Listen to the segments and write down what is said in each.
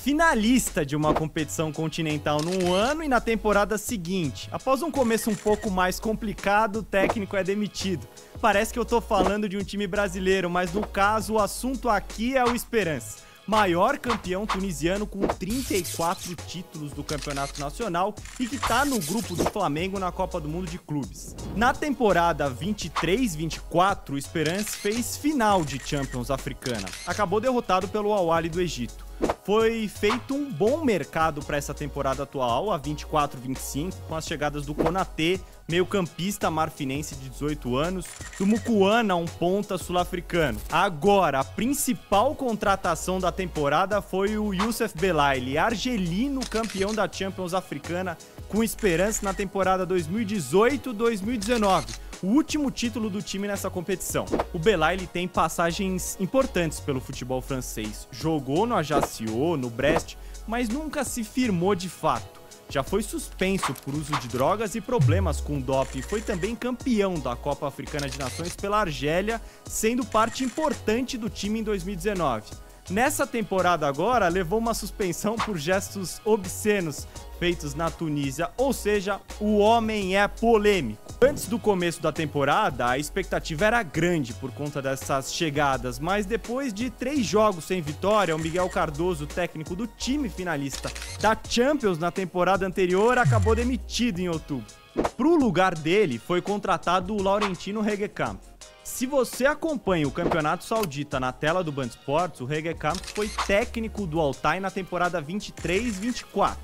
finalista de uma competição continental num ano e na temporada seguinte. Após um começo um pouco mais complicado, o técnico é demitido. Parece que eu tô falando de um time brasileiro, mas no caso o assunto aqui é o Esperance. Maior campeão tunisiano com 34 títulos do Campeonato Nacional e que tá no grupo do Flamengo na Copa do Mundo de Clubes. Na temporada 23-24, o Esperance fez final de Champions Africana. Acabou derrotado pelo Al Ahly do Egito. Foi feito um bom mercado para essa temporada atual, a 24-25, com as chegadas do Konaté, meio-campista marfinense de 18 anos, do Mukuana, um ponta sul-africano. Agora, a principal contratação da temporada foi o Youssef Belaili, argelino campeão da Champions Africana, com Esperance na temporada 2018-2019. O último título do time nessa competição. O Belaili tem passagens importantes pelo futebol francês. Jogou no Ajaccio, no Brest, mas nunca se firmou de fato. Já foi suspenso por uso de drogas e problemas com doping. Foi também campeão da Copa Africana de Nações pela Argélia, sendo parte importante do time em 2019. Nessa temporada agora, levou uma suspensão por gestos obscenos feitos na Tunísia, ou seja, o homem é polêmico. Antes do começo da temporada, a expectativa era grande por conta dessas chegadas, mas depois de 3 jogos sem vitória, o Miguel Cardoso, técnico do time finalista da Champions na temporada anterior, acabou demitido em outubro. Para o lugar dele, foi contratado o Laurentino Hegekamp. Se você acompanha o Campeonato Saudita na tela do Band Sports, o Hegekamp foi técnico do Altay na temporada 23-24.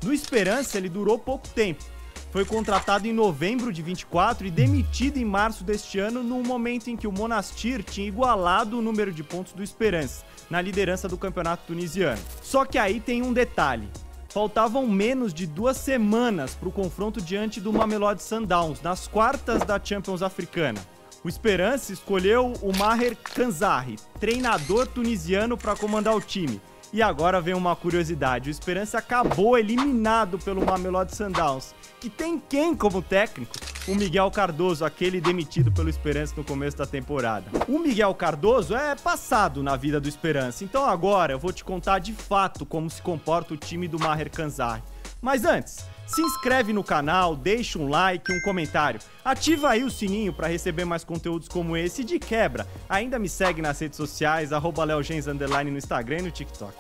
No Esperance, ele durou pouco tempo. Foi contratado em novembro de 24 e demitido em março deste ano, no momento em que o Monastir tinha igualado o número de pontos do Esperance, na liderança do campeonato tunisiano. Só que aí tem um detalhe. Faltavam menos de 2 semanas para o confronto diante do Mamelodi Sundowns, nas quartas da Champions Africana. O Esperance escolheu o Maher Kanzari, treinador tunisiano, para comandar o time. E agora vem uma curiosidade, o Esperance acabou eliminado pelo Mamelodi Sundowns, que tem quem como técnico? O Miguel Cardoso, aquele demitido pelo Esperance no começo da temporada. O Miguel Cardoso é passado na vida do Esperance, então agora eu vou te contar de fato como se comporta o time do Maher Kanzari. Mas antes, se inscreve no canal, deixa um like, um comentário. Ativa aí o sininho para receber mais conteúdos como esse e de quebra. Ainda me segue nas redes sociais, @leogens_ no Instagram e no TikTok.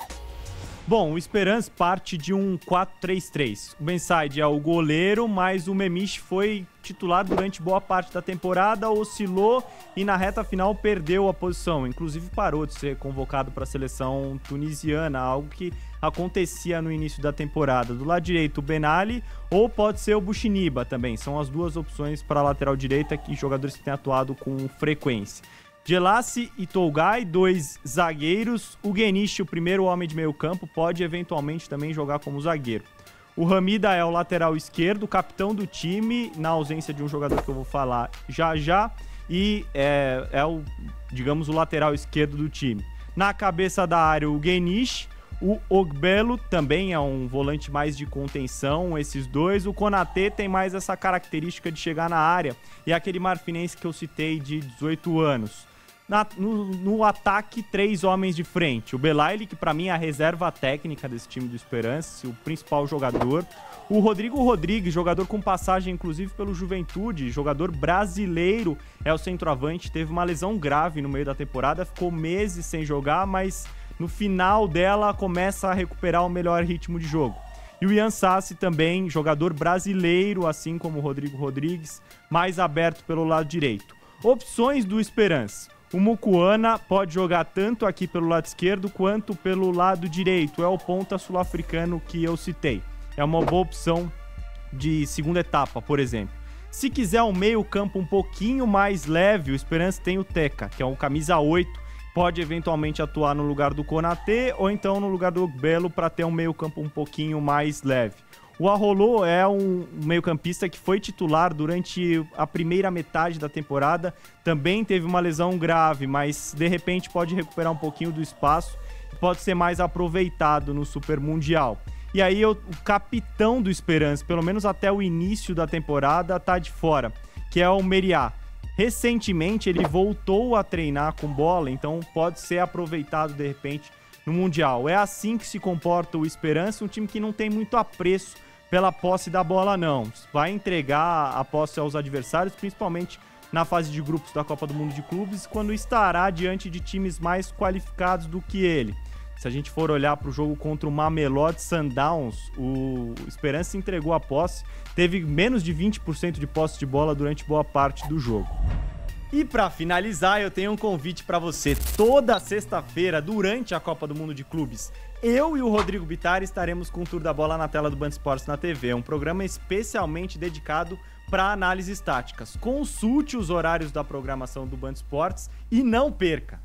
Bom, o Esperance parte de um 4-3-3. O Bensaid é o goleiro, mas o Memich foi titular durante boa parte da temporada, oscilou e na reta final perdeu a posição. Inclusive parou de ser convocado para a seleção tunisiana, algo que acontecia no início da temporada. Do lado direito, o Benali, ou pode ser o Bushiniba também. São as duas opções para a lateral direita, que jogadores que têm atuado com frequência. Gelassi e Tolgai, 2 zagueiros. O Gueniche, o primeiro homem de meio campo, pode eventualmente também jogar como zagueiro. O Hamida é o lateral esquerdo, capitão do time, na ausência de um jogador que eu vou falar já, e é o, digamos, o lateral esquerdo do time. Na cabeça da área, o Gueniche. O Ogbelo também é um volante mais de contenção, esses dois. O Konaté tem mais essa característica de chegar na área. E aquele marfinense que eu citei de 18 anos. No ataque, 3 homens de frente. O Belaili, que para mim é a reserva técnica desse time do Esperance, o principal jogador. O Rodrigo Rodrigues, jogador com passagem inclusive pelo Juventude, jogador brasileiro, é o centroavante. Teve uma lesão grave no meio da temporada, ficou meses sem jogar, mas no final dela começa a recuperar o melhor ritmo de jogo. E o Ian Sassi também, jogador brasileiro, assim como o Rodrigo Rodrigues, mais aberto pelo lado direito. Opções do Esperance. O Mukuana pode jogar tanto aqui pelo lado esquerdo quanto pelo lado direito. É o ponta sul-africano que eu citei. É uma boa opção de segunda etapa, por exemplo. Se quiser um meio campo um pouquinho mais leve, o Esperance tem o Teca, que é um camisa 8, pode eventualmente atuar no lugar do Konaté ou então no lugar do Belo para ter um meio campo um pouquinho mais leve. O Arrolô é um meio-campista que foi titular durante a primeira metade da temporada, também teve uma lesão grave, mas de repente pode recuperar um pouquinho do espaço e pode ser mais aproveitado no Super Mundial. E aí o capitão do Esperance, pelo menos até o início da temporada, tá de fora, que é o Meriá. Recentemente ele voltou a treinar com bola, então pode ser aproveitado de repente no Mundial. É assim que se comporta o Esperance, um time que não tem muito apreço pela posse da bola, não. Vai entregar a posse aos adversários, principalmente na fase de grupos da Copa do Mundo de Clubes, quando estará diante de times mais qualificados do que ele. Se a gente for olhar para o jogo contra o Mamelodi Sundowns, o Esperance entregou a posse, teve menos de 20% de posse de bola durante boa parte do jogo. E para finalizar, eu tenho um convite para você. Toda sexta-feira, durante a Copa do Mundo de Clubes, eu e o Rodrigo Bittar estaremos com o Tour da Bola na tela do Band Esportes na TV. É um programa especialmente dedicado para análises táticas. Consulte os horários da programação do Band Esportes e não perca!